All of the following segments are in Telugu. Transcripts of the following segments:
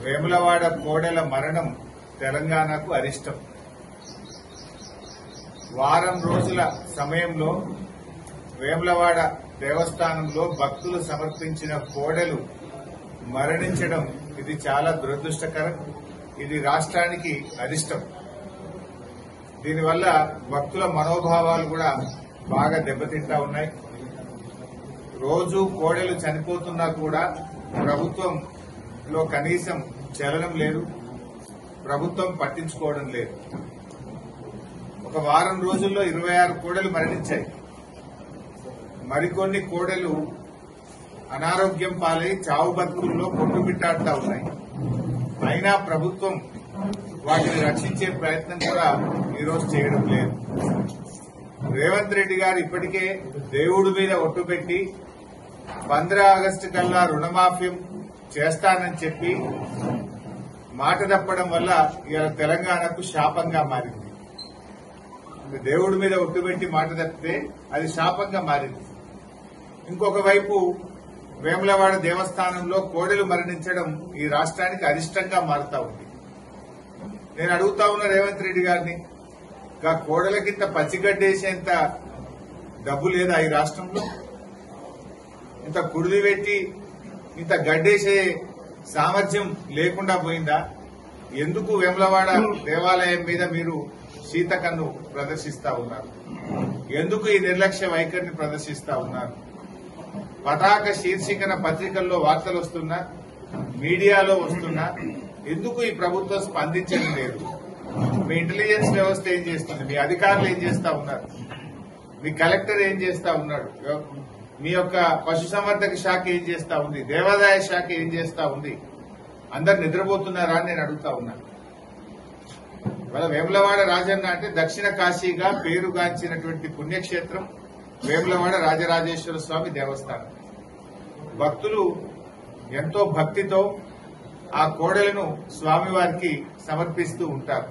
వేములవాడ కోడెల మరణం తెలంగాణకు అరిష్టం. వారం రోజుల సమయంలో వేములవాడ దేవస్థానంలో భక్తులు సమర్పించిన కోడెలు మరణించడం ఇది చాలా దురదృష్టకరం. ఇది రాష్ట్రానికి అరిష్టం. దీనివల్ల భక్తుల మనోభావాలు కూడా బాగా దెబ్బతింటా ఉన్నాయి. రోజు కోడెలు చనిపోతున్నా కూడా ప్రభుత్వంలో కనీసం చలనం లేదు, ప్రభుత్వం పట్టించుకోవడం లేదు. ఒక వారం రోజుల్లో 26 కోడెలు మరణించాయి. మరికొన్ని కోడెలు అనారోగ్యం పాలై చావు బతుకుల్లో కొట్టుమిట్టాడుతా ఉన్నాయి. అయినా ప్రభుత్వం వాటిని రక్షించే ప్రయత్నం కూడా ఈరోజు చేయడం లేదు. రేవంత్ రెడ్డి గారు ఇప్పటికే దేవుడి మీద ఒట్టు పెట్టి 15 ఆగస్టు కల్లా రుణమాఫీ చేస్తానని చెప్పి మాట తప్పడం వల్ల ఇవాళ తెలంగాణకు శాపంగా మారింది. దేవుడి మీద ఒట్టు పెట్టి మాట తప్పితే అది శాపంగా మారింది. ఇంకొక వైపు వేములవాడ దేవస్థానంలో కోడెలు మరణించడం ఈ రాష్ట్రానికి అరిష్టంగా మారుతా ఉంది. నేను అడుగుతా ఉన్న రేవంత్ రెడ్డి గారిని, ఇంకా కోడెలకింత పచ్చిగడ్డేసేంత డబ్బు లేదా ఈ రాష్ట్రంలో? ఇంత కుడిది పెట్టి ఇంత గడ్డేసే సామర్థ్యం లేకుండా పోయిందా? ఎందుకు వేములవాడ దేవాలయం మీద మీరు శీతకన్ను ప్రదర్శిస్తా ఉన్నారు? ఎందుకు ఈ నిర్లక్ష్య వైఖరిని ప్రదర్శిస్తా ఉన్నారు? పతాక శీర్షికన పత్రికల్లో వార్తలు వస్తున్నా, మీడియాలో వస్తున్నా, ఎందుకు ఈ ప్రభుత్వం స్పందించడం లేదు? మీ ఇంటెలిజెన్స్ వ్యవస్థ ఏం చేస్తుంది? మీ అధికారులు ఏం చేస్తా ఉన్నారు? మీ కలెక్టర్ ఏం చేస్తా ఉన్నాడు? మీ యొక్క పశుసంవర్ధక శాఖ ఏం చేస్తా ఉంది? దేవాదాయ శాఖ ఏం చేస్తా ఉంది? అందరు నిద్రపోతున్నారా అని నేను అడుగుతా ఉన్నాను. ఇవాళ వేములవాడ రాజన్న అంటే దక్షిణ కాశీగా పేరుగాంచినటువంటి పుణ్యక్షేత్రం వేములవాడ రాజరాజేశ్వర స్వామి దేవస్థానం. భక్తులు ఎంతో భక్తితో ఆ కోడెలను స్వామివారికి సమర్పిస్తూ ఉంటారు.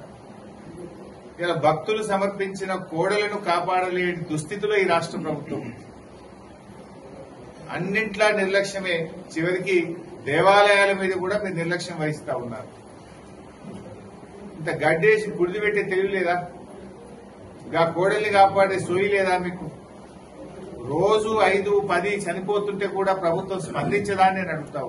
ఇలా భక్తులు సమర్పించిన కోడెలను కాపాడలేని దుస్థితిలో ఈ రాష్ట్ర ప్రభుత్వం ఉంది. అన్నింట్లా నిర్లక్ష్యమే. చివరికి దేవాలయాల మీద కూడా మీరు నిర్లక్ష్యం వహిస్తా ఉన్నారు. ఇంత గడ్డేసి గుడిది పెట్టే తెలివి లేదా? ఇంకా కోడల్ని కాపాడే సోయి లేదా మీకు? రోజు 5-10 చనిపోతుంటే కూడా ప్రభుత్వం స్పందించదా అని నేను అడుగుతా